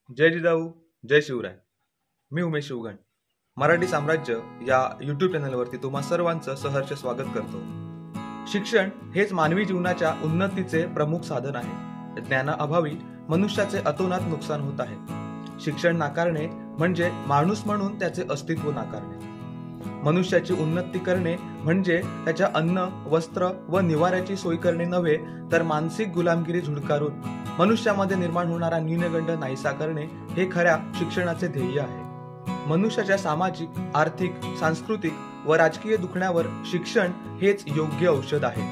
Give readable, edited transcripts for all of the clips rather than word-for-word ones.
जय जिजाऊ, जय शिवराय. मी उमेश शिवगण. मराठी साम्राज्य या यूट्यूब चॅनलवरती तुम्हा सर्वांचं सहर्ष स्वागत करतो. शिक्षण हेच मानवी जीवनाच्या उन्नतीचे प्रमुख साधन आहे. ज्ञानाअभावी मनुष्याचे अतोनात नुकसान होत आहे. शिक्षण नाकारणे म्हणजे माणूस म्हणून त्याचे अस्तित्व नाकारणे. मनुष्याची उन्नती करणे म्हणजे त्याच्या अन्न, वस्त्र व निवाऱ्याची सोय करणे नव्हे, तर मानसिक गुलामगिरी झुडकारून मनुष्यामध्ये निर्माण होणारा न्यूनगंड नाहीसा करणे हे खऱ्या शिक्षणाचे ध्येय आहे. मनुष्याच्या सामाजिक, आर्थिक, सांस्कृतिक व राजकीय दुखण्यावर शिक्षण हेच योग्य औषध आहे.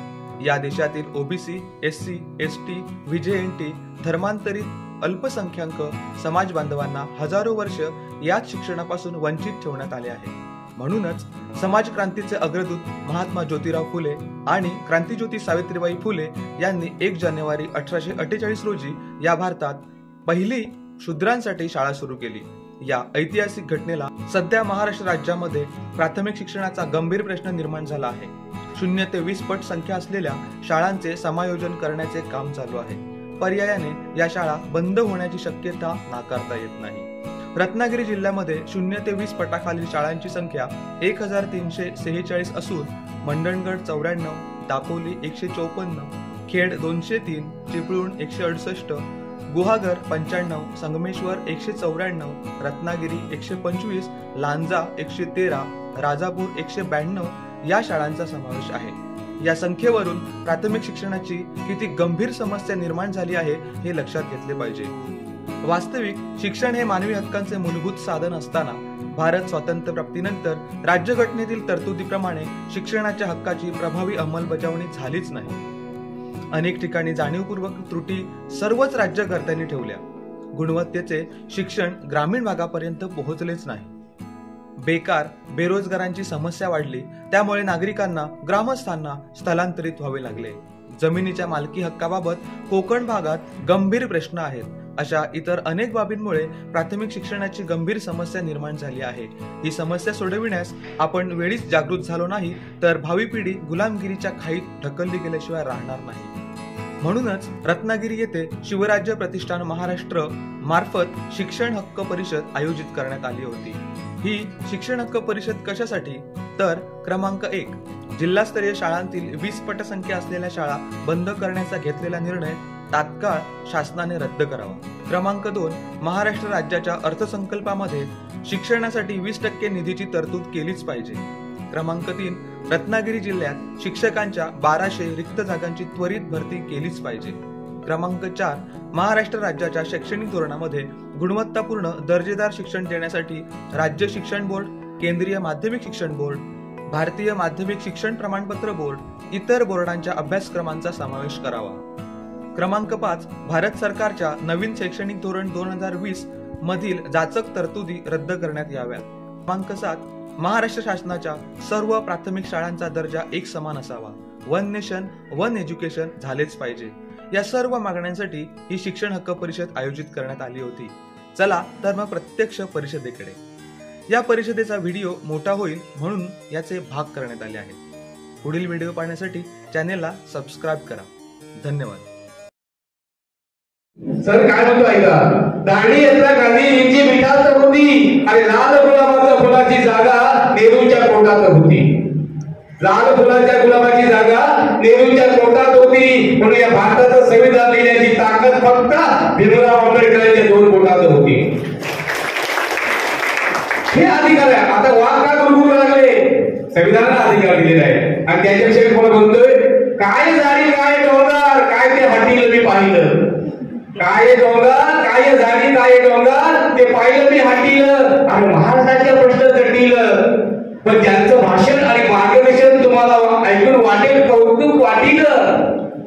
या देशातील ओबीसी, एससी, एसटी, व्हीजेएनटी, धर्मांतरित, अल्पसंख्याक समाज बांधवांना हजारो वर्ष याच शिक्षणापासून वंचित ठेवण्यात आले आहे. म्हणूनच समाज क्रांतीचे अग्रदूत महात्मा ज्योतिराव फुले आणि क्रांतिज्योती सावित्रीबाई फुले यांनी 1 जानेवारी 1848 रोजी या भारतात पहिली शूद्रांसाठी शाळा सुरू केली. या ऐतिहासिक घटनेला सध्या महाराष्ट्र राज्यामध्ये प्राथमिक शिक्षणाचा गंभीर प्रश्न निर्माण झाला आहे. 0 ते 20 पट संख्या असलेल्या शाळांचे समायोजन करण्याचे काम चालू आहे. पर्यायाने या शाळा बंद होण्याची शक्यता नाकारता येत नाही. रत्नागिरी जिल्ह्यामध्ये 0 ते 20 पटाखालील शाळांची संख्या 1346 असून मंडणगड 94, दापोली 154, खेड 203, चिपळूण 168, गुहागर 95, संगमेश्वर 194, रत्नागिरी 125, लांजा 113, राजापूर 192 या शाळांचा समावेश आहे. या संख्येवरून प्राथमिक शिक्षणाची किती गंभीर समस्या निर्माण झाली आहे हे लक्षात घेतले पाहिजे. वास्तविक शिक्षण हे मानवी हक्कांचे मूलभूत साधन असताना भारत स्वातंत्र्यप्राप्तीनंतर राज्यघटनेतील तरतुदीप्रमाणे शिक्षणाच्या हक्काची प्रभावी अंमलबजावणी झालीच नाही. अनेक ठिकाणी जाणीवपूर्वक त्रुटी सर्वच राज्यकर्त्यांनी ठेवल्या. गुणवत्तेचे शिक्षण ग्रामीण भागापर्यंत पोहोचलेच नाही. बेकार, बेरोजगारांची समस्या वाढली. त्यामुळे नागरिकांना, ग्रामस्थांना स्थलांतरित व्हावे लागले. जमिनीच्या मालकी हक्काबाबत कोकण भागात गंभीर प्रश्न आहेत. अशा इतर अनेक बाबींमुळे प्राथमिक शिक्षणाची गंभीर समस्या निर्माण झाली आहे. ही समस्या सोडविण्यास आपण वेळीच जागृत झालो नाही तर भावी पिढी गुलामगिरीच्या खाईत ढकलली गेल्याशिवाय राहणार नाही. म्हणूनच रत्नागिरी येथे शिवराज्य प्रतिष्ठान महाराष्ट्र मार्फत शिक्षण हक्क परिषद आयोजित करण्यात आली होती. ही शिक्षण हक्क परिषद कशासाठी? तर क्रमांक 1, जिल्हास्तरीय शाळांतील 20 पट संख्या असलेल्या शाळा बंद करण्याचा घेतलेला निर्णय तात्काळ शासनाने रद्द करावा. क्रमांक 2, महाराष्ट्र राज्याच्या अर्थसंकल्पामध्ये शिक्षणासाठी 20% निधीची तरतूद केलीच पाहिजे. क्रमांक 3, रत्नागिरी जिल्ह्यात शिक्षकांच्या 1200 रिक्त जागांची त्वरित भरती केलीच पाहिजे. क्रमांक 4, महाराष्ट्र राज्याच्या शैक्षणिक धोरणामध्ये गुणवत्तापूर्ण दर्जेदार शिक्षण देण्यासाठी राज्य शिक्षण बोर्ड, केंद्रीय माध्यमिक शिक्षण बोर्ड, भारतीय माध्यमिक शिक्षण प्रमाणपत्र बोर्ड, इतर बोर्डांच्या अभ्यासक्रमांचा समावेश करावा. क्रमांक 5, भारत सरकारच्या नवीन शैक्षणिक धोरण 2020 मधील जाचक तरतुदी रद्द करण्यात याव्यात. क्रमांक 7, महाराष्ट्र शासनाच्या सर्व प्राथमिक शाळांचा दर्जा एक समान असावा. 1 नेशन 1 एज्युकेशन झालेच पाहिजे. या सर्व मागण्यांसाठी ही शिक्षण हक्क परिषद आयोजित करण्यात आली होती. चला तर मग प्रत्यक्ष परिषदेकडे. या परिषदेचा व्हिडिओ मोठा होईल म्हणून याचे भाग करण्यात आले आहेत. पुढील व्हिडिओ पाहण्यासाठी चॅनेलला सबस्क्राईब करा. धन्यवाद. सर काय म्हणतो ऐका, दांडी यात्रा गांधीजींची मिठात होती आणि लाल गुलाबाच्या फुलाची जागा नेहरूंच्या पोटात होती. लाल फुलाच्या गुलाबाची जागा नेहरूंच्या पोटात होती. म्हणून या भारताचं संविधान लिहिण्याची ताकद फक्त भीमराव आंबेडकरांच्या 2 पोटात होती. हे अधिकार आहे. आता वाद का गुरगुरू लागले? संविधानाला अधिकार दिलेला आहे आणि त्याच्याविषयी कोण म्हणतोय? काय झाडी काय डोंगर, काय ते हटील मी पाहिलं. काय डोंगर, काय झाडी काय डोंगर, ते पाहिलं मी हाटीलं आणि महाराष्ट्राचे प्रश्न जटिल. पण ज्यांचं भाषण आणि मार्गदर्शन तुम्हाला ऐकून वाटेल कौतुक वाटील,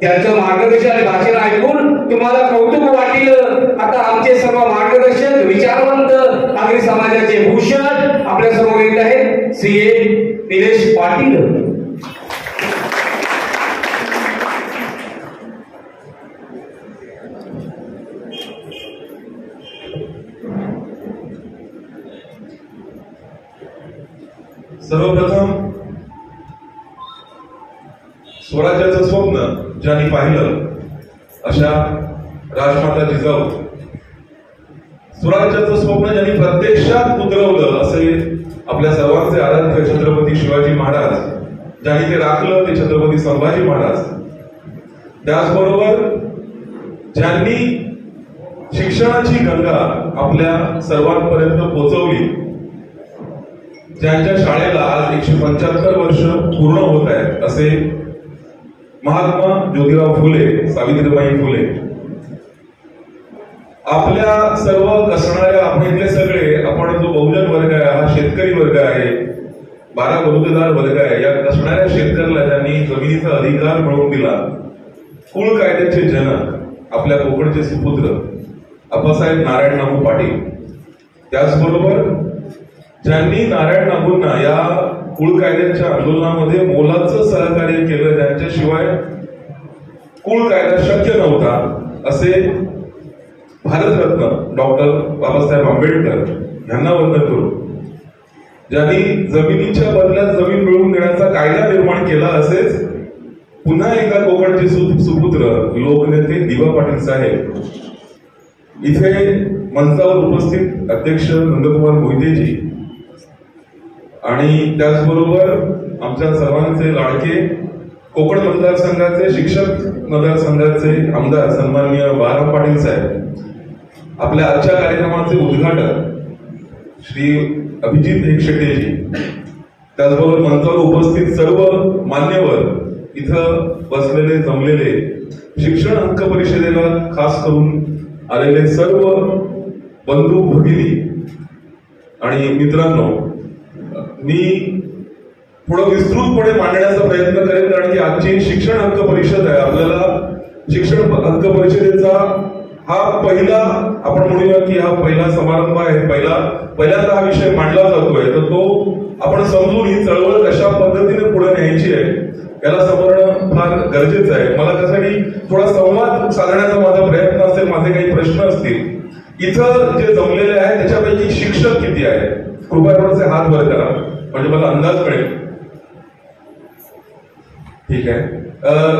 त्यांचं मार्गदर्शन आणि भाषण ऐकून तुम्हाला कौतुक वाटील. आता आमचे सर्व मार्गदर्शक, विचारवंत, नागरी समाजाचे भूषण आपल्या समोर येत आहेत CA निलेश पाटील. सर्वप्रथम स्वराज्याचं स्वप्न ज्यांनी पाहिलं अशा राजमाता जिजाऊ स्वराज्याचं स्वप्न ज्यांनी प्रत्यक्षात उतरवलं असे आपल्या सर्वांचे आराध्य छत्रपती शिवाजी महाराज, ज्यांनी ते राखलं ते छत्रपती संभाजी महाराज. त्याचबरोबर ज्यांनी शिक्षणाची गंगा आपल्या सर्वांपर्यंत पोहोचवली, ज्यांच्या शाळेला आज 175 वर्ष पूर्ण होत आहेत असे महात्मा ज्योतिराव फुले, सावित्रीबाई फुले. आपल्या सर्व कसणाऱ्या आपण इथले सगळे, आपण जो बहुजन वर्ग आहे हा शेतकरी वर्ग आहे, 12 बलुतेदार वर्ग आहे. या कसणाऱ्या शेतकऱ्याला ज्यांनी जमिनीचा अधिकार मिळवून दिला, कुळ कायद्याचे जनक आपल्या कोकणचे सुपुत्र अप्पासाहेब नारायण नागू पाटील. त्याचबरोबर ज्यांनी नारायण नागूंना या कुळ कायद्याच्या आंदोलनामध्ये मोलाचं सहकार्य केलं, ज्यांच्याशिवाय कुळ कायदा शक्य नव्हता असे भारतरत्न डॉक्टर बाबासाहेब आंबेडकर यांना वंदन करू. ज्यांनी जमिनीच्या बदल्यात जमीन मिळवून देण्याचा कायदा निर्माण केला, असेच पुन्हा एकदा कोकणचे सुपुत्र लोकनेते दिवा पाटील साहेब. इथे मंचावर उपस्थित अध्यक्ष नंदकुमार मोहितेजी आणि त्याचबरोबर आमच्या सर्वांचे लाडके कोकण मतदारसंघाचे शिक्षक मतदारसंघाचे आमदार सन्माननीय बाळाराम पाटील साहेब. आपल्या आजच्या कार्यक्रमाचे उद्घाटक श्री अभिजित एकशेट्टेजी. त्याचबरोबर मंचावर उपस्थित सर्व मान्यवर, इथं बसलेले जमलेले, शिक्षण हक्क परिषदेला खास करून आलेले सर्व बंधू भगिनी आणि मित्रांनो, मी थोडं विस्तृतपणे मांडण्याचा प्रयत्न करेन, कारण की आजची शिक्षण हक्क परिषद आहे. आपल्याला शिक्षण हक्क परिषदेचा हा पहिला, आपण म्हणूया की हा पहिला समारंभ आहे, पहिल्यांदा हा विषय मांडला जातोय. तर तो आपण समजून ही चळवळ कशा पद्धतीने पुढे न्यायची आहे याला समजणं फार गरजेचं आहे. मला त्यासाठी थोडा संवाद साधण्याचा माझा प्रयत्न असेल, माझे काही प्रश्न असतील. इथं जे जमलेले आहेत त्याच्यापैकी शिक्षक किती आहेत? कृपया थोडेसे हात वर करा म्हणजे मला अंदाज मिळेल. ठीक आहे.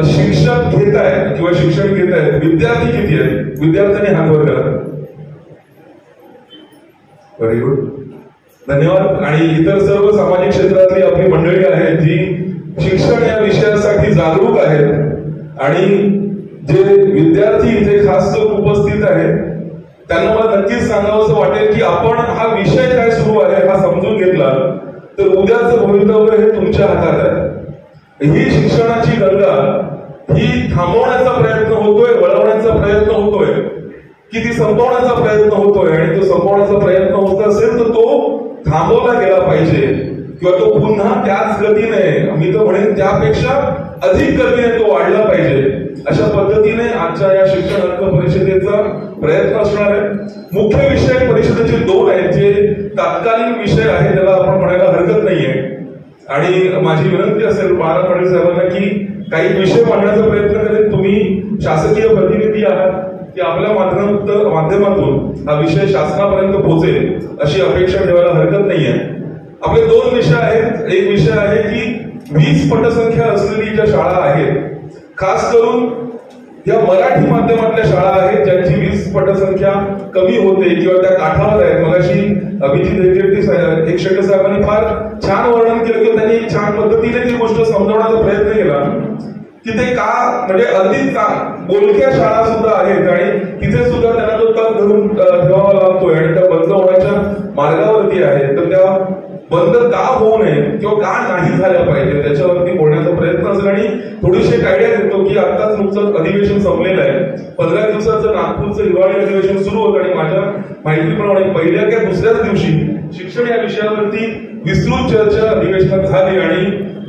शिक्षक घेत आहेत किंवा शिक्षण घेत आहेत, विद्यार्थी किती आहेत? विद्यार्थ्यांनी हात वर करा. व्हेरी गुड, धन्यवाद. आणि इतर सर्व सामाजिक क्षेत्रातली आपली मंडळी आहेत जी शिक्षण या विषयासाठी जागरूक आहेत आणि जे विद्यार्थी इथे खास करून उपस्थित आहेत त्यांना मला नक्कीच सांगावं असं वाटेल की आपण हा विषय काय सुरू आहे हा समजून घेतला तर उद्याचं भवितव्य हे तुमच्या हातात आहे. ही शिक्षणाची गंगा ही थांबवण्याचा प्रयत्न होतोय, वळवण्याचा प्रयत्न होतोय की ती संपवण्याचा प्रयत्न होतोय? आणि तो संपवण्याचा प्रयत्न होत असेल तर तो थांबवला गेला पाहिजे किंवा तो पुन्हा त्याच गतीने, मी तर म्हणेन त्यापेक्षा अधिक गतीने तो वाढला पाहिजे. अशा पद्धतीने आजच्या या शिक्षण हक्क परिषदेचा प्रयत्न असणार आहे. मुख्य विषय परिषदेचे 2 आहेत जे तात्कालीन विषय आहे, त्याला आपण म्हणायला हरकत नाहीये. आणि माझी विनंती असेल बाळाराम पाटील साहेबांना की काही विषय मांडण्याचा प्रयत्न करेल. तुम्ही शासकीय प्रतिनिधी आहात की आपल्या माध्यमातून हा विषय शासनापर्यंत पोहोचेल अशी अपेक्षा ठेवायला हरकत नाहीये. आपले 2 विषय आहेत. एक विषय आहे की 20 पटसंख्या असलेली ज्या शाळा आहेत, खास करून या मराठी माध्यमातल्या शाळा आहेत ज्यांची 20 पटसंख्या कमी होते किंवा त्या काठावर आहेत. मगाशी अभिजित एकशेट्टे साहेबांनी फार छान वर्णन केलं किंवा त्यांनी छान पद्धतीने ती गोष्ट समजवण्याचा प्रयत्न केला की ते का म्हणजे अगदी बोलक्या शाळा सुद्धा आहेत आणि तिथे सुद्धा त्यांना तो तग धरून ठेवावा लागतोय आणि त्या बंद होण्याच्या मार्गावरती आहेत. तर त्या बंद का होऊ नये किंवा का नाही झाल्या पाहिजे त्याच्यावरती बोलण्याचा प्रयत्न असेल. आणि थोडीशी आयडिया देतो की आताच नुकतंच अधिवेशन संपलेलं आहे. 15 दिवसाचं नागपूरचं हिवाळी अधिवेशन सुरू होतं आणि माझ्या माहितीप्रमाणे पहिल्या किंवा दुसऱ्याच दिवशी शिक्षण या विषयावरती विस्तृत चर्चा अधिवेशनात झाली आणि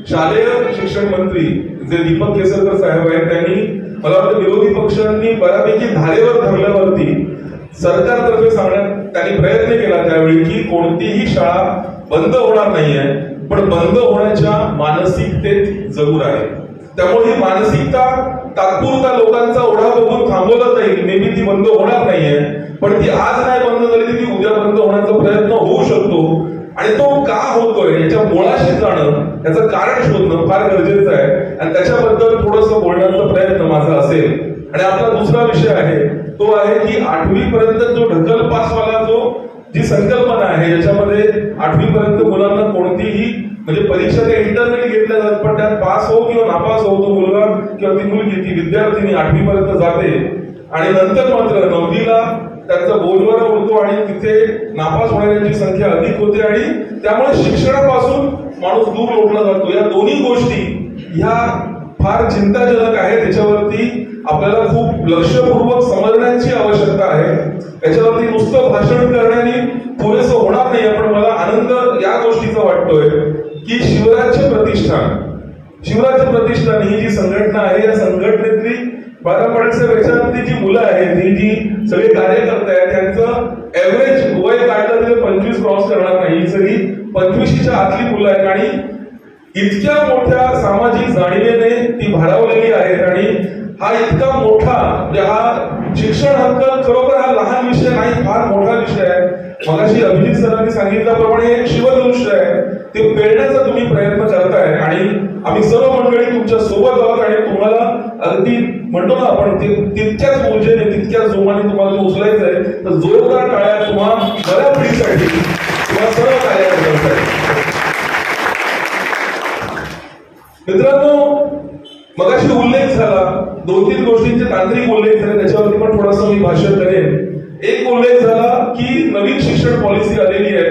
शालेय शिक्षण मंत्री जे दीपक केसरकर साहेब आहेत त्यांनी, मला वाटतं विरोधी पक्षांनी बऱ्यापैकी धारेवर धरल्यावरती सरकारतर्फे सांगण्यात त्यांनी प्रयत्न केला त्यावेळी की कोणतीही शाळा बंद होणार नाहीये, पण बंद होण्याच्या मानसिकतेत जरूर आहे. त्यामुळे ही मानसिकता तात्पुरता लोकांचा ओढा बघून थांबवला जाईल. नेहमी ती बंद होणार नाहीये, पण ती आज नाही बंद झाली ती उद्या बंद होण्याचा प्रयत्न होऊ शकतो. आणि तो का होतोय याच्या मुळाशी जाणं, याचं कारण शोधणं फार गरजेचं आहे आणि त्याच्याबद्दल थोडंसं बोलण्याचा प्रयत्न माझा असेल. आणि आपला दुसरा विषय आहे तो आहे की 8वी पर्यंत जो ढकल पासवाला जो संकल्पना आहे ज्याच्यामध्ये 8वी पर्यंत मुलांना कोणतीही म्हणजे परीक्षा त्या इंटरनली घेतल्या जातात, पण त्यात पास हो किंवा नापास हो तो मुलगा किंवा ती मुलगी ती विद्यार्थिनी 8वी पर्यंत जाते आणि नंतर मात्र 9वीला त्यांचा बोजवारा उडतो आणि तिथे नापास होणाऱ्यांची संख्या अधिक होते आणि त्यामुळे शिक्षणापासून माणूस दूर लोटला जातो. या दोन्ही गोष्टी ह्या फार चिंताजनक आहेत. त्याच्यावरती आपल्याला खूप लक्षपूर्वक समजण्याची आवश्यकता आहे. याच्यावरती नुसतं भाषण करण्याने पुरेसं होणार नाही. पण मला आनंद या गोष्टीचा वाटतोय की शिवराज्य प्रतिष्ठान ही जी संघटना आहे या संघटनेतली 12 पॉईंट याच्यावरती जी मुलं आहेत ही जी सगळे कार्यकर्ते आहेत त्यांचं एव्हरेज वय काढलं तरी 25 क्रॉस करणार नाही. ही सगळी 25च्या आतली मुलं आहेत आणि इतक्या मोठ्या सामाजिक जाणीवेने ती भारावलेली आहेत आणि हा इतका मोठा म्हणजे हा शिक्षण हक्क खरोखर हा लहान विषय नाही, फार मोठा विषय आहे. मगाशी अभिजित सरांनी सांगितल्याप्रमाणे एक शिवधनुष्य आहे, ते पेरण्याचा तुम्ही प्रयत्न करताय आणि आम्ही सर्व मंडळी तुमच्या सोबत आहोत आणि तुम्हाला अगदी म्हणतो ना आपण तितक्याच ऊर्जेने तितक्याच जोमाने तुम्हाला ते उचलायचं आहे. तर जोरदार टाळ्या तुम्हा बऱ्या पिढीसाठी तुम्हा सर्व कार्यकर्त्यांसाठी. मित्रांनो, मगाशी उल्लेख झाला 2-3 गोष्टींचे तांत्रिक उल्लेख झाले, त्याच्यावरती पण थोडंसं मी भाषण करेन. एक उल्लेख झाला की नवीन शिक्षण पॉलिसी आलेली आहे,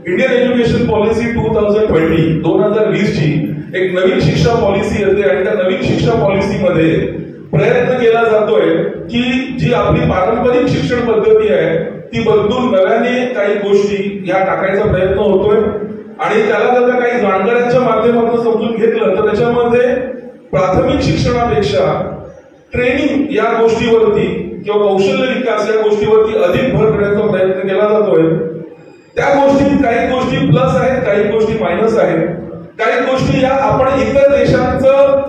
इंडियन एज्युकेशन पॉलिसी 2020 ची एक नवीन शिक्षा पॉलिसी येते आणि त्या नवीन शिक्षा पॉलिसीमध्ये प्रयत्न केला जातोय की जी आपली पारंपरिक शिक्षण पद्धती आहे ती बदलून नव्याने काही गोष्टी या टाकायचा प्रयत्न होतोय आणि त्याला जर काही जाणकारांच्या माध्यमातून समजून घेतलं तर त्याच्यामध्ये प्राथमिक शिक्षणापेक्षा ट्रेनिंग या गोष्टीवरती किंवा कौशल्य विकास या गोष्टीवरती अधिक भर देण्याचा प्रयत्न केला जातोय. त्या गोष्टीत काही गोष्टी प्लस आहेत, काही गोष्टी मायनस आहेत. काही गोष्टी या आपण इतर देशांचं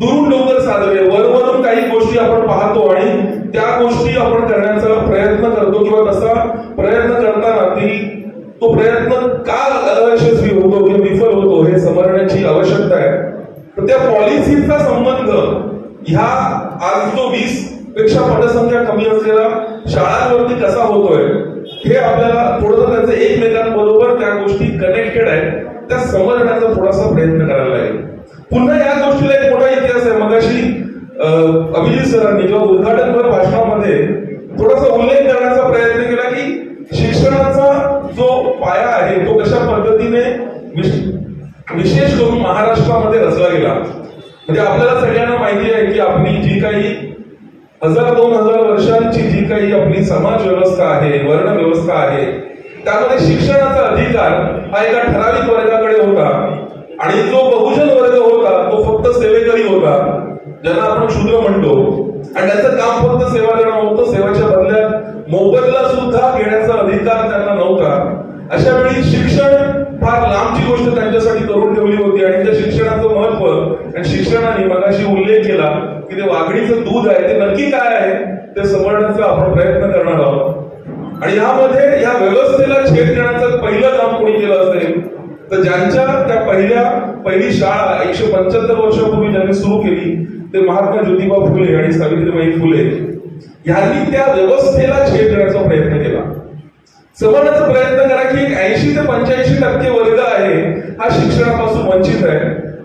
दुरून डोंगर साधले वरवरून काही गोष्टी आपण पाहतो आणि त्या गोष्टी आपण करण्याचा प्रयत्न करतो किंवा तसा प्रयत्न करताना तो प्रयत्न का अयशस्वी होतो किंवा विफल होतो हे समजण्याची आवश्यकता आहे. तर त्या पॉलिसीचा संबंध ह्या आज जो 20 पेक्षा पटसंख्या कमी असलेल्या शाळांवरती कसा होतोय हे आपल्याला थोडंसं त्याचं एकमेकांबरोबर त्या गोष्टी कनेक्टेड आहेत त्या समजण्याचा थोडासा प्रयत्न करायला लागेल. पुन्हा या गोष्टीला एक मोठा इतिहास आहे. मगाशी अभिजित सरांनी जेव्हा उद्घाटनपर भाषणामध्ये थोडासा उल्लेख करण्याचा प्रयत्न केला की शिक्षणाचा जो पाया आहे तो कशा पद्धतीने विशेष करून महाराष्ट्रामध्ये रचला गेला. म्हणजे आपल्याला सगळ्यांना माहिती आहे की आपली जी काही 1000-2000 वर्षांची जी काही आपली समाज व्यवस्था आहे, वर्ण व्यवस्था आहे, त्यामध्ये शिक्षणाचा अधिकार हा एका ठराविक वर्गाकडे होता आणि जो बहुजन वर्ग होता तो फक्त सेवेकरी होता, ज्यांना आपण शूद्र म्हणतो. आणि त्याचं काम फक्त सेवा देणं होतं, सेवाच्या बदल्यात मोबदला सुद्धा घेण्याचा अधिकार त्यांना नव्हता. अशा वेळी शिक्षण फार लांबची गोष्ट त्यांच्यासाठी करून ठेवली होती आणि त्या शिक्षणाचं महत्व आणि शिक्षणाने मगाशी उल्लेख केला की ते वाघडीचं दूध आहे ते नक्की काय आहे ते समजण्याचा आपण प्रयत्न करणार आहोत. आणि यामध्ये या व्यवस्थेला छेद देण्याचं पहिलं काम कोणी केलं असेल तर ज्यांच्या त्या पहिली शाळा 175 वर्षापूर्वी ज्यांनी सुरू केली ते महात्मा ज्योतिबा फुले आणि सावित्रीबाई फुले यांनी त्या व्यवस्थेला छेद देण्याचा प्रयत्न केला. समजण्याचा प्रयत्न करा की 80 ते 85% वर्ग आहे हा शिक्षणापासून वंचित आहे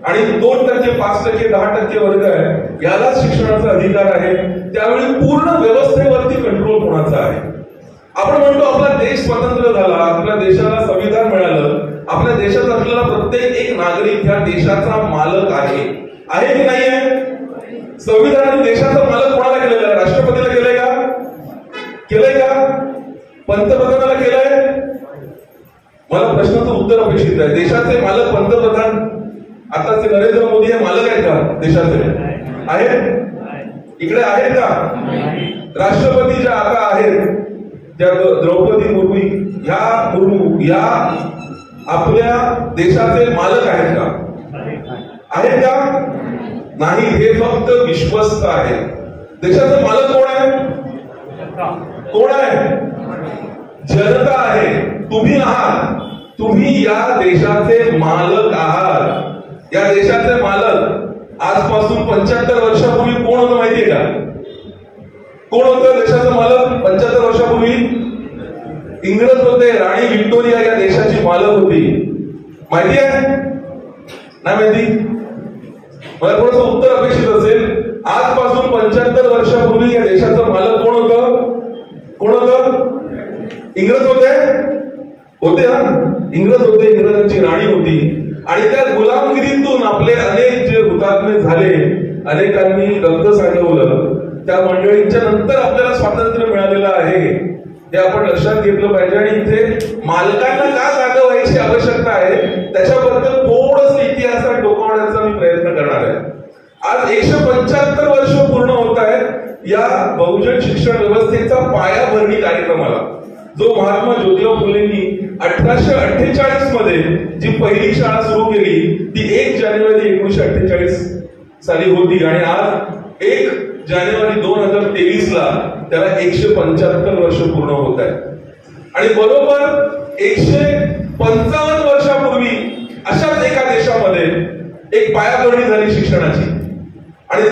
आणि 2%, 5%, 10% वर्ग आहे यालाच शिक्षणाचा अधिकार आहे. त्यावेळी पूर्ण व्यवस्थेवरती कंट्रोल कोणाचा आहे. आपण म्हणतो आपला देश स्वतंत्र झाला, आपल्या देशाला संविधान मिळालं, आपल्या देशात असलेला प्रत्येक एक नागरिक ह्या देशाचा मालक आहे की नाही आहे. संविधानाने देशाचा मालक कोणाला केलेला आहे? राष्ट्रपतीला केलंय का? पंतप्रधानाला केलंय? मला प्रश्नाचं उत्तर अपेक्षित आहे. देशाचे मालक पंतप्रधान आताचे नरेंद्र मोदी हे मालक आहेत का देशाचे? आहेत? इकडे आहेत का? राष्ट्रपती ज्या आता आहेत त्या द्रौपदी मुर्मू या आपल्या देशाचे मालक आहेत का? आहेत का? नाही, हे फक्त विश्वस्त आहेत. देशाचे मालक कोण आहे? जनता आहे. तुम्ही आहात. तुम्ही या देशाचे मालक आहात. या देशाचे मालक आजपासून 75 वर्षापूर्वी कोण होतं माहितीये का? कोण होतं देशाचं मालक 75 वर्षापूर्वी? इंग्रज होते, राणी व्हिक्टोरिया या देशाची मालक होती. माहिती आहे? नाही माहिती? मला थोडंसं उत्तर अपेक्षित असेल. आजपासून 75 वर्षापूर्वी या देशाचं मालक कोण होतं? कोण होतं? इंग्रज होते ना? इंग्रज होते, इंग्रजांची राणी होती. आणि त्या गुलामगिरीतून आपले अनेक जे हुतात्मे झाले, अनेकांनी रक्त सांडवलं, त्या मंडळींच्या नंतर आपल्याला स्वातंत्र्य मिळालेलं आहे हे आपण लक्षात घेतलं पाहिजे. आणि इथे मालकांना का जागा व्हायची आवश्यकता आहे त्याच्याबद्दल थोडंसं इतिहासात डोकावण्याचा मी प्रयत्न करणार आहे. आज 175 वर्ष पूर्ण होत आहेत या बहुजन शिक्षण व्यवस्थेचा पायाभरणी कार्यक्रमाला, जो महात्मा ज्योतिबा फुलेंनी 1848 मध्ये जी पहिली शाळा सुरू केली ती 1 जानेवारी 1948 साली होती. आणि आज 1 जानेवारी 2023 ला त्याला 175 वर्ष पूर्ण होत आहे. आणि बरोबर 155 वर्षापूर्वी अशाच एका देशामध्ये एक पायाभरणी झाली शिक्षणाची. आणि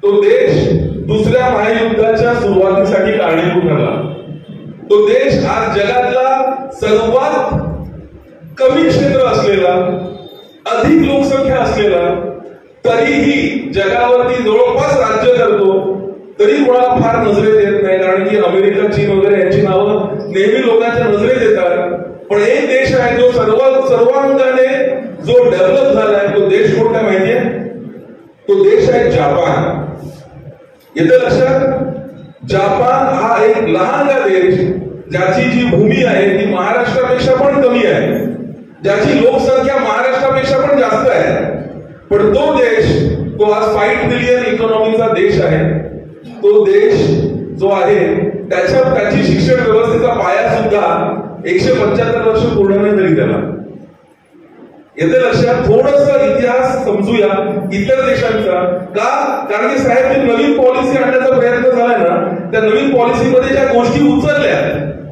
तो देश दुसऱ्या महायुद्धाच्या सुरुवातीसाठी कारणीभूत ठरला. तो देश आज जगातला सर्वात कमी क्षेत्र असलेला, अधिक लोकसंख्या असलेला, तरीही जगावरती जवळपास राज्य करतो, तरी कोणाला फार नजरेत येत नाही. कारण की अमेरिका, चीन वगैरे यांची नावं नेहमी लोकांच्या नजरेत येतात. पण एक देश आहे जो सर्वांगाने जो डेव्हलप झालाय, तो देश कोणता माहितीये? तो देश आहे जापान. येतं लक्षात? जापान हा एक लहानगा देश, ज्याची जी भूमी आहे ती महाराष्ट्रापेक्षा पण कमी आहे, ज्याची लोकसंख्या महाराष्ट्रापेक्षा पण जास्त आहे. पण तो देश, तो आज 5 ट्रिलियन इकॉनॉमीचा देश आहे. तो देश जो आहे त्याची शिक्षण व्यवस्थेचा पाया सुद्धा 175 वर्ष पूर्ण नाही झाली त्याला. येते लक्षात? थोडंसं इतिहास समजूया इतर देशांचा. का? कारण की साहेब जी नवीन पॉलिसी आणण्याचा प्रयत्न झालाय ना, त्या नवीन पॉलिसीमध्ये ज्या गोष्टी उचलल्या,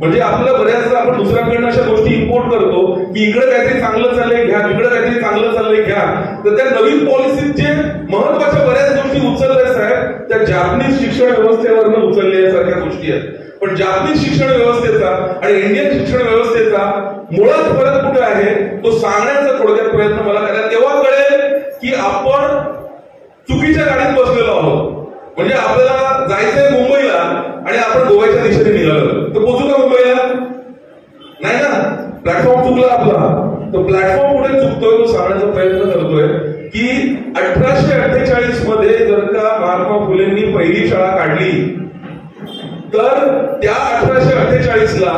म्हणजे आपल्याला बऱ्याचदा आपण दुसऱ्याकडनं अशा गोष्टी इम्पोर्ट करतो की इकडे काहीतरी चांगलं चाललंय घ्या, इकडे काहीतरी चांगलं चाललंय घ्या. तर त्या नवीन पॉलिसीत जे महत्वाच्या बऱ्याच गोष्टी उचलल्या साहेब, त्या जापनीज शिक्षण व्यवस्थेवरनं उचलल्या सारख्या गोष्टी आहेत. पण जापनीज शिक्षण व्यवस्थेचा आणि इंडियन शिक्षण व्यवस्थेचा मुळात फरक कुठे आहे तो सांगण्याचा थोडक्यात प्रयत्न मला करायचा. तेव्हा कळेल की आपण चुकीच्या गाडीत बसलेलो आहोत. म्हणजे आपल्याला जायचंय मुंबईला आणि आपण गोव्याच्या दिशेने निघालो, तर पोचू का मुंबईला? नाही ना, प्लॅटफॉर्म चुकला आपला. तो प्लॅटफॉर्म कुठे चुकतोय तो सांगण्याचा प्रयत्न करतोय की 1848 मध्ये जर का महात्मा फुलेंनी पहिली शाळा काढली, तर त्या 1848 ला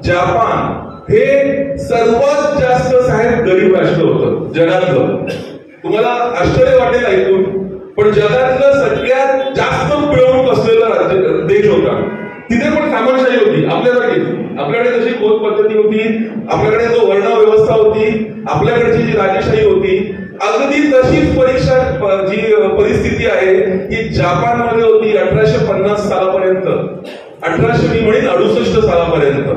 जापान हे सर्वात जास्त साहेब गरीब राष्ट्र होतं जगातलं. तुम्हाला आश्चर्य वाटेल ऐकून, पण जगातलं सगळ्यात जास्त पिळवणूक असलेला देश होता. तिथे पण सामनशाही होती आपल्यासाठी. आपल्याकडे जशी कोच पद्धती होती, आपल्याकडे जो वर्ण व्यवस्था होती, आपल्याकडची जी राजेशाही होती, अगदी तशीच जी परिस्थिती आहे ती जापानमध्ये होती 1850 सालापर्यंत, 1868 सालापर्यंत.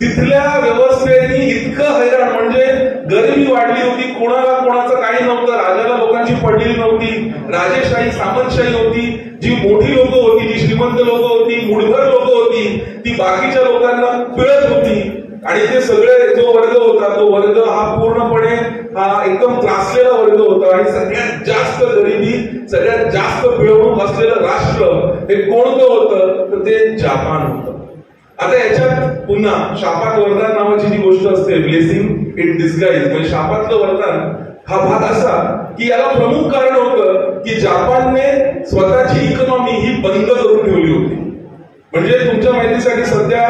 तिथल्या व्यवस्थेने इतकं हैराण, म्हणजे गरिबी वाढली होती, कोणाचं काही नव्हतं, राजाला लोकांची पडलेली नव्हती, राजेशाही सामंतशाही होती. जी मोठी लोक होती, जी श्रीमंत लोक होती, मुठभर लोक होती, ती बाकीच्या लोकांना पिळत होती. आणि ते सगळे जो वर्ग होता तो वर्ग हा पूर्णपणे एकदम त्रासलेला वर्ग होता. आणि सगळ्यात जास्त गरिबी, सगळ्यात जास्त पिळवणूक असलेलं राष्ट्र हे कोणतं होतं, तर ते जापान होतं. आता याच्यात पुन्हा शापात वरदान नावाची जी गोष्ट असते, ब्लेसिंग इन डिस्गाइज, म्हणजे शापातलं वरदान हा भाग असा की याला प्रमुख कारण होतं की जापानने स्वतःची इकॉनॉमी ही बंद करून ठेवली होती. म्हणजे तुमच्या माहितीसाठी सध्या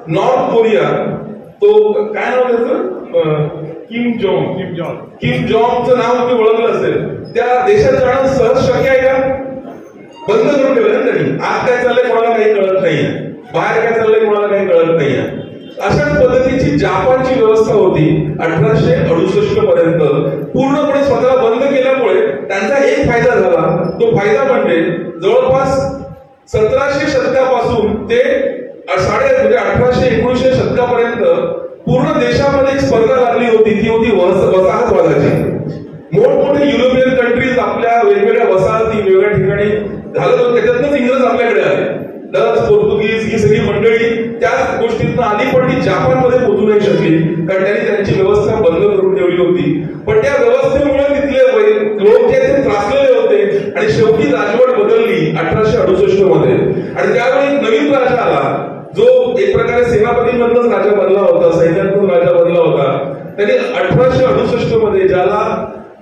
नॉर्थ कोरिया, तो काय नाव त्याचं, किम जॉंगचं नाव तुम्ही ओळखलं असेल, त्या देशात जाणं सहज शक्य आहे का? बंद करून ठेवलं ना त्यांनी. आज काय चाललंय कोणाला काही कळत नाहीये, बाहेर काय चाललंय कोणाला काही कळत नाहीये. अशाच पद्धतीची जापानची व्यवस्था होती 1868 पर्यंत. पूर्णपणे स्वतःला बंद केल्यामुळे त्यांचा एक फायदा झाला. तो फायदा म्हणजे जवळपास 1700 शतकापासून ते 1819 शतकापर्यंत पूर्ण देशामध्ये एक स्पर्धा लागली होती. ती होती वसाहतवादाची. मोठमोठे युरोपियन कंट्रीज आपल्या वेगवेगळ्या वसाहती वेगवेगळ्या ठिकाणी घालत होते. त्याच्यातूनच इंग्रज आपल्याकडे आले. डच, पोर्तुगीज ही सगळी मंडळी त्याच तिथनं आली, पण ती जपानमध्ये पोहोचू नाही शकली, कारण त्यांनी त्यांची व्यवस्था बंद करून ठेवली होती. पण त्या व्यवस्थेमुळे तिथले लोक जे त्रासलेले होते आणि शेवटी राजवट बदलली 1868 मध्ये. आणि त्यावेळी नवीन राजा आला, जो एक प्रकारे सेनापतीमधूनच राजा बनला होता, सैन्यातून राजा बनला होता. त्यांनी 1868 मध्ये, ज्याला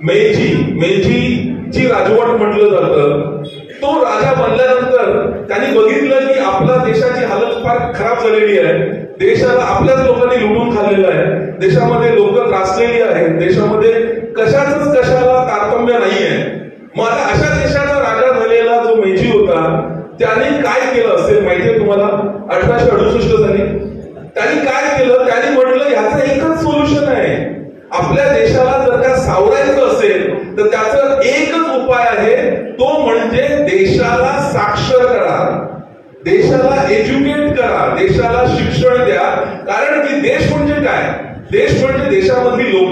मेजीची राजवट म्हटलं जातं, तो राजा बनल्यानंतर त्यांनी बघितलं की आपल्या देशाची हालत फार खराब झालेली आहे. देशाला आपल्याच लोकांनी लुटून खाल्लेलं आहे, देशामध्ये लोक त्रासलेली आहेत, देशामध्ये कशाला तारतम्य नाहीये. मग आता अशा देशाचा राजा झालेला जो मेजी होता, त्याने काय केलं असेल माहितीये तुम्हाला? 1868 साली त्यांनी काय केलं? त्यांनी म्हटलं ह्याचं एकच सोल्युशन आहे, आपल्या देशाला जर का सावरायचं असेल तर त्याचा एकच उपाय आहे, तो म्हणजे देशाला साक्षर करा, देशाला एज्युकेट करा, देशाला शिक्षण द्या. कारण की देश म्हणजे काय? देश म्हणजे देशामधली लोक.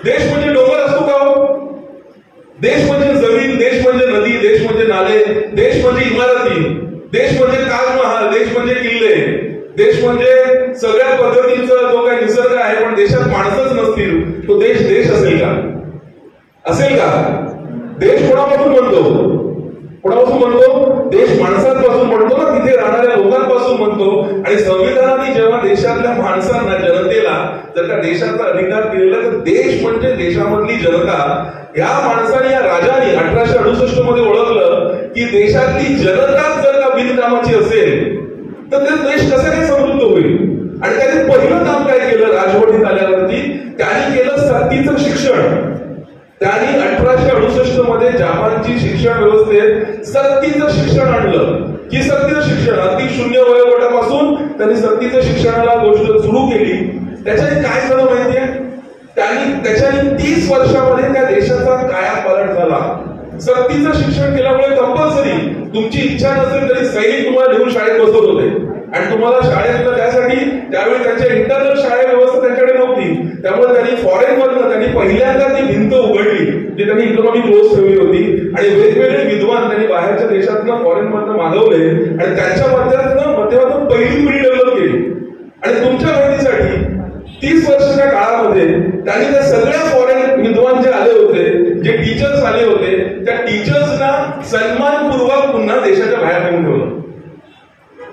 देश म्हणजे डोंगर असतो का हो? देश म्हणजे जमीन, देश म्हणजे नदी, देश म्हणजे नाले, देश म्हणजे इमारती, देश म्हणजे ताजमहाल, देश म्हणजे किल्ले, देश म्हणजे सगळ्या पद्धतीचा जो काही निसर्ग आहे. पण देशात माणसंच नसतील, तो देश असेल का? असेल का? देश कोणापासून म्हणतो? देश माणसांपासून म्हणतो ना, तिथे राहणाऱ्या लोकांपासून म्हणतो. आणि संविधानाने जेव्हा देशातल्या माणसांना, जनतेला जर का देशाचा अधिकार दिलेला, तर देश म्हणजे देशामधली जनता. या माणसाने, या राजाने 1868 मध्ये ओळखलं की देशातली जनताच जर का बिनकामाची असेल तर ते देश कसा काय समृद्ध होईल. आणि त्याने पहिलं काम काय केलं? राजवटीत आल्यावरती त्यांनी केलं सक्तीचं शिक्षण. त्यांनी 1868 मध्ये जपानची शिक्षण व्यवस्थेत सक्तीचं शिक्षण आणलं. की सक्तीचं शिक्षण अगदी 0 वयोगटापासून त्यांनी सक्तीचं शिक्षणाला गोष्ट सुरू केली. त्याच्याने काय झालं माहितीये? त्याच्याने 30 वर्षामध्ये त्या देशाचा कायापालट झाला. सक्तीचं शिक्षण केल्यामुळे कंपल्सरी, तुमची इच्छा नसेल तरी सैनिक तुम्हाला घेऊन शाळेत बसवत होते. आणि तुम्हाला शाळेत त्यासाठी त्यावेळी त्यांच्या इंटरनल शाळा व्यवस्था त्यांच्याकडे नव्हती. त्यामुळे त्यांनी फॉरेन मधनं त्यांनी पहिल्यांदा ती भिंत उघडली, जी त्यांनी इकॉनॉमी क्लोज ठेवली होती. आणि वेगवेगळे विद्वान त्यांनी बाहेरच्या देशातनं, फॉरेन मधनं मागवले आणि त्यांच्या माध्यमातून पहिली पिढी डेव्हलप केली. आणि तुमच्या माहितीसाठी 30 वर्षाच्या काळामध्ये त्यांनी त्या सगळ्या फॉरेन विद्वान जे आले होते, जे टीचर्स आले होते, त्या टीचर्सना सन्मानपूर्वक पुन्हा देशाच्या बाहेर नेऊन ठेवलं.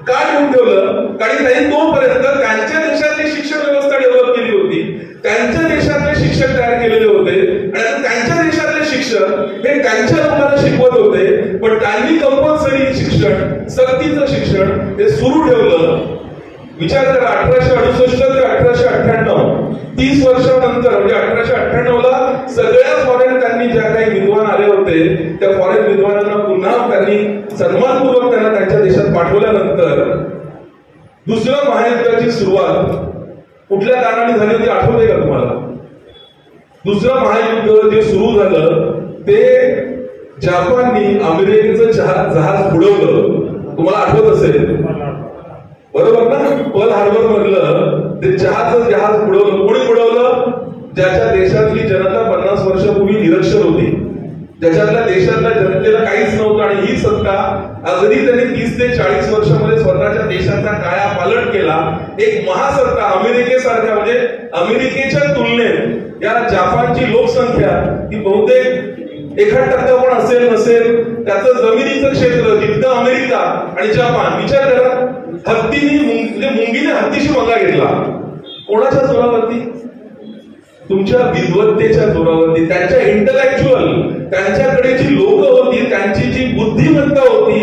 का नेऊन ठेवलं? कारण त्यांनी तोपर्यंत त्यांच्या देशातली शिक्षण व्यवस्था डेव्हलप केली होती, त्यांच्या देशातले शिक्षक तयार केलेले होते. आणि त्यांच्या देशातले शिक्षक हे त्यांच्या लोकांना शिकवत होते. पण त्यांनी कंपल्सरी शिक्षण, सक्तीचं शिक्षण हे सुरू ठेवलं. विचार करा, 1868 ते 1898, 30 वर्षानंतर, म्हणजे 1898 ला सगळ्या फॉरेन त्यांनी ज्या काही विद्वान आले होते, त्या फॉरेन विद्वानांना पुन्हा त्यांनी सन्मानपूर्वक त्यांना त्यांच्या देशात पाठवल्यानंतर दुसऱ्या महायुद्धाची सुरुवात कुठल्या कारणाने झाली होती आठवते का तुम्हाला? दुसरं महायुद्ध जे सुरू झालं ते जपाननी अमेरिकेचं जहाज बुडवलं. तुम्हाला आठवत असेल बरोबर ना? पर्ल हार्बर मधलं ते जहाज बुडवलं. कोणी बुडवलं? ज्याच्या देशातली जनता 50 वर्षापूर्वी निरक्षर होती, ज्याच्यातल्या देशातल्या जनतेला काहीच नव्हतं. आणि ही सत्ता अगदी त्यांनी 30 ते 40 वर्षामध्ये स्वतःच्या देशाचा कायापालट केला. एक महासत्ता अमेरिकेसारख्या, म्हणजे अमेरिकेच्या तुलनेत या जपानची लोकसंख्या ही बहुतेक 1% पण असेल नसेल. त्याचं जमिनीचं क्षेत्र जितकं अमेरिका आणि जपान. विचार करा, मुंगीने हत्तीशी पंगा घेतला. कोणाच्या जोरावरती? तुमच्या विद्वत्तेच्या जोरावरती. त्यांच्या इंटलेक्च्युअल, त्यांच्याकडे जी लोक होती, त्यांची जी बुद्धिमत्ता होती,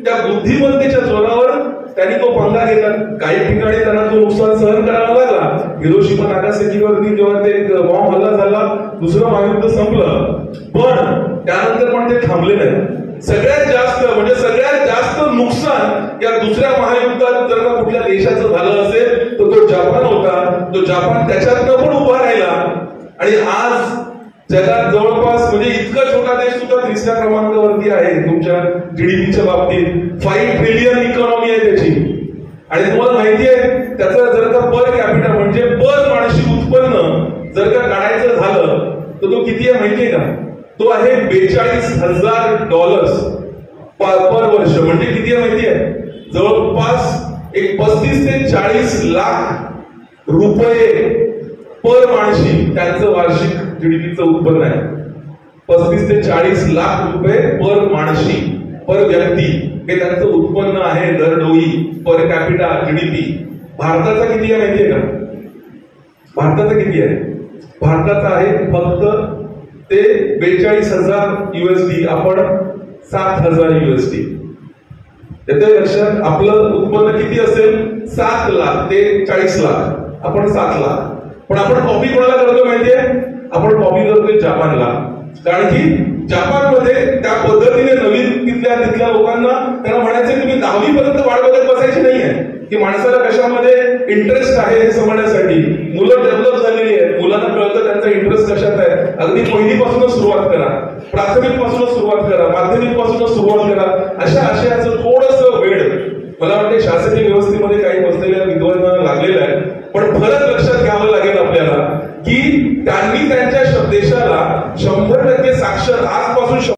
त्या बुद्धिमत्तेच्या जोरावर त्यांनी तो पंगा घेतला. काही ठिकाणी त्यांना तो नुकसान सहन करावा लागला. हिरोशिमा नागासाकीवरती जेव्हा ते बॉम्ब हल्ला झाला, दुसरं महायुद्ध संपलं, पण त्यानंतर पण ते थांबले नाही. सगळ्यात जास्त नुकसान या दुसऱ्या महायुद्धात जर का कुठल्या देशाचं झालं असेल तर तो जपान होता. तो जपान त्याच्यातनं पण उभा राहिला. आणि आज जगात जवळपास, म्हणजे इतका छोटा देश सुद्धा 3ऱ्या क्रमांकावरती आहे तुमच्या जीडीपीच्या बाबतीत. 5 ट्रिलियन इकॉनॉमी आहे त्याची. आणि तुम्हाला माहिती आहे त्याचं जर का पर कॅपिटा, म्हणजे पर मानसिक उत्पन्न जर का काढायचं झालं तर तो किती आहे माहितीये का? तो आहे $42,000 पर वर्ष. म्हणजे किती आहे माहिती आहे? जवळपास एक 35 ते 40 लाख रुपये पर माणशी त्यांचं वार्षिक जीडीपीचं उत्पन्न आहे. 35 ते 40 लाख रुपये पर माणशी, पर व्यक्ती हे त्यांचं उत्पन्न आहे दरडोई, पर कॅपिटा जीडीपी. भारताचा किती आहे माहितीये का? भारताचा किती आहे? भारताचा आहे फक्त ते 42,000 USD, आपण 7,000 USD. येते लक्षात? आपलं उत्पन्न किती असेल? 7 लाख ते 40 लाख, आपण 7 लाख. पण आपण कॉपी कोणाला करतो माहितीये? आपण कॉपी करतोय जापानला. कारण की जापानमध्ये त्या पद्धतीने नवीन तिथल्या लोकांना त्यांना म्हणायचं तुम्ही 10वी पर्यंत वाट बघत बसायची नाहीये, की माणसाला कशामध्ये इंटरेस्ट आहे हे समजण्यासाठी मुलं डेव्हलप झालेली आहेत. मुलांना कळतं त्यांचा इंटरेस्ट कशात आहे. अगदी पहिलीपासूनच सुरुवात करा, प्राथमिक पासूनच सुरुवात करा, माध्यमिक पासूनच सुरुवात करा. अशा आशयाचं थोडंसं वेळ मला वाटते शासकीय व्यवस्थेमध्ये काही बसलेल्या विद्वानांना लागलेलं आहे. पण फरक लक्षात घ्यावं लागेल आपल्याला की त्यांनी त्यांच्या देशाला 100% साक्षर आज